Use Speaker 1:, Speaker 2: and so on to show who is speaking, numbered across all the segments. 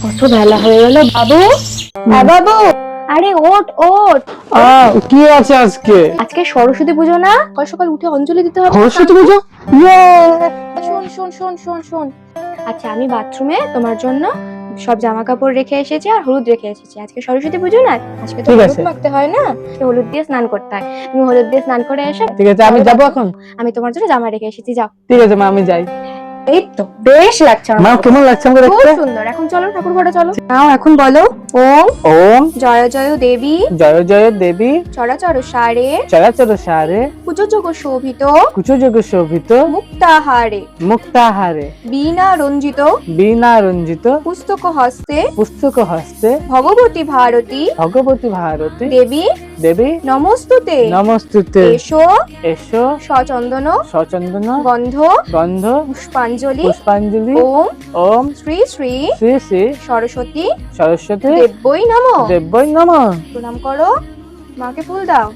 Speaker 1: কত বেলা হয়ে গেল বাবু। হ্যাঁ বাবু, আরে ওঠ ওঠ।
Speaker 2: কি আছে আজকে?
Speaker 1: আজকে সরস্বতী পুজো না, সকাল সকাল উঠে অঞ্জলি দিতে হবে।
Speaker 2: সরস্বতী পুজো?
Speaker 1: শোন শোন শোন শোন শোন। আচ্ছা, আমি বাথরুমে তোমার জন্য সব জামা কাপড় রেখে এসেছি আর হলুদ রেখে এসেছি। আজকে সরস্বতী পুজো না, আজকে তো
Speaker 2: ঠিক
Speaker 1: হলুদ
Speaker 2: আছে।
Speaker 1: মাখতে হয় না, হলুদ দিয়ে স্নান করতে হয়। তুমি হলুদ দিয়ে স্নান করে এসে
Speaker 2: ঠিক আছে, আমি যাবো এখন।
Speaker 1: আমি তোমার জন্য জামা রেখে এসেছি, যাও।
Speaker 2: ঠিক আছে মা, আমি যাই।
Speaker 1: এই তো বেশ লাগছে
Speaker 2: মা
Speaker 1: আমার।
Speaker 2: কেমন লাগছে আমাকে
Speaker 1: খুব
Speaker 2: দেখতে?
Speaker 1: সুন্দর। এখন চলো ঠাকুর ঘরে চলো। নাও এখন বলো ওম
Speaker 2: ওম
Speaker 1: জয় জয় দেবী
Speaker 2: জয় জয় দেবী
Speaker 1: চরাচর সারে
Speaker 2: চরাচর সারে
Speaker 1: কুচযোগ শোভিত
Speaker 2: কুচযোগ শোভিত
Speaker 1: মুক্তাহারে
Speaker 2: মুক্তাহারে
Speaker 1: বীণা রঞ্জিত
Speaker 2: বীণা রঞ্জিত
Speaker 1: পুস্তক হস্তে
Speaker 2: পুস্তক হস্তে
Speaker 1: ভগবতী ভারতী
Speaker 2: ভগবতী ভারতী
Speaker 1: দেবী
Speaker 2: দেবী
Speaker 1: নমস্তুতে
Speaker 2: নমস্তুতে।
Speaker 1: এসো
Speaker 2: এসো
Speaker 1: সচন্দন
Speaker 2: সচন্দন
Speaker 1: গন্ধ
Speaker 2: গন্ধ
Speaker 1: পুষ্পাঞ্জলি
Speaker 2: পুষ্পাঞ্জলি
Speaker 1: ওম
Speaker 2: ওম
Speaker 1: শ্রী শ্রী
Speaker 2: শ্রী শ্রী
Speaker 1: সরস্বতী
Speaker 2: সরস্বতী
Speaker 1: দেব্যই নমঃ।
Speaker 2: দেব্যই নমঃ।
Speaker 1: প্রণাম করো, মাকে ফুল দাও।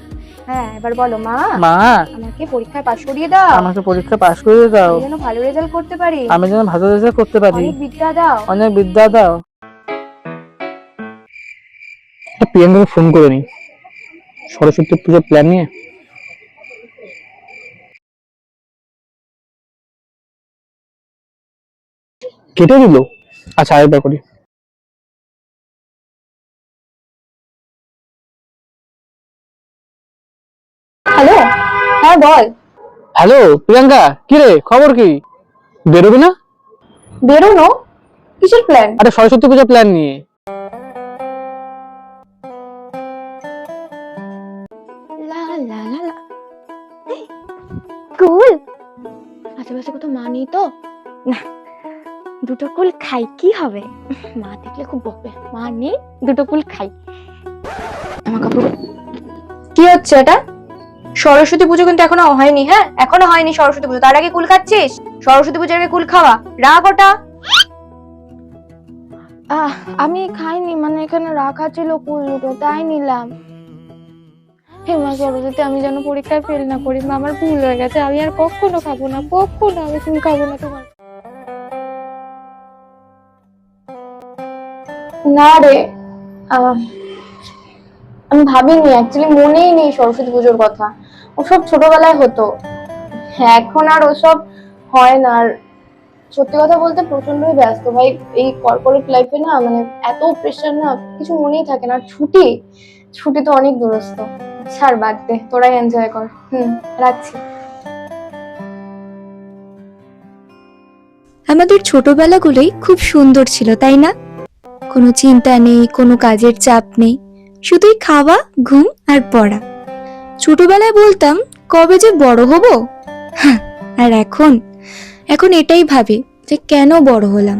Speaker 1: হ্যাঁ, এবার বলো মা
Speaker 2: মা
Speaker 1: আমাকে পরীক্ষায় পাশ করিয়ে দাও,
Speaker 2: আমাকে পরীক্ষা পাশ করে দাও,
Speaker 1: আমি যেন ভালো রেজাল্ট করতে পারি,
Speaker 2: আমি যেন ভালো রেজাল্ট করতে পারি,
Speaker 1: অনেক বিদ্যা দাও।
Speaker 2: অনেক বিদ্যা দাও। প্রিয়াঙ্কাকে ফোন করে নি সরস্বতী পুজোর প্ল্যান নিয়ে। কেটে দিল? আচ্ছা আরেকবার করি।
Speaker 1: হ্যালো, হ্যাঁ বল।
Speaker 2: হ্যালো প্রিয়াঙ্কা, কি রে খবর কি? বেরোবি না?
Speaker 1: বেরোনো? কিসের প্ল্যান?
Speaker 2: আরে সরস্বতী পুজোর প্ল্যান নিয়ে।
Speaker 1: লা লা লা লা। কুল আশেপাশে কোথাও মা নেই তো? না, দুটো কুল খাই, কি হবে? মা দেখলে খুব বকবে। মা নেই, দুটো কুল খাই। আমার কাপড় কি হচ্ছে এটা? সরস্বতী পুজো কিন্তু এখনো হয়নি। হ্যাঁ, এখনো হয়নি সরস্বতী পুজো, তার আগে কুল খাচ্ছিস? সরস্বতী পুজোর আগে কুল খাওয়া রাগ ওটা। আমি খাইনি, মানে এখানে রাখা ছিল কুল দুটো, তাই নিলাম। হে মা সরস্বতী, আমি যেন পরীক্ষায় ফেল না করি মা, আমার ভুল হয়ে গেছে, আমি আর কখনো খাবো না, কখনো আমি কুল খাবো না তোমার। না রে, আমি ভাবিনি, অ্যাকচুয়ালি মনেই নেই সরস্বতী পুজোর কথা। ওসব ছোটবেলায় হতো, এখন আর ওসব হয় না। আর সত্যি কথা বলতে প্রচন্ডই ব্যস্ত ভাই, এই কর্পোরেট লাইফে না, মানে এত প্রেশার না, কিছু মনেই থাকে না। আর ছুটি ছুটি তো অনেক দূরস্থ। ছাড়, বাদ দে, তোরাই এনজয় কর। রাখছি।
Speaker 3: আমাদের ছোটবেলাগুলোই খুব সুন্দর ছিল, তাই না? কোনো চিন্তা নেই, কোনো কাজের চাপ নেই, শুধুই খাওয়া, ঘুম আর পড়া। ছোটবেলায় বলতাম কবে যে বড় হব। আর এখন এটাই ভাবি যে কেন বড় হলাম।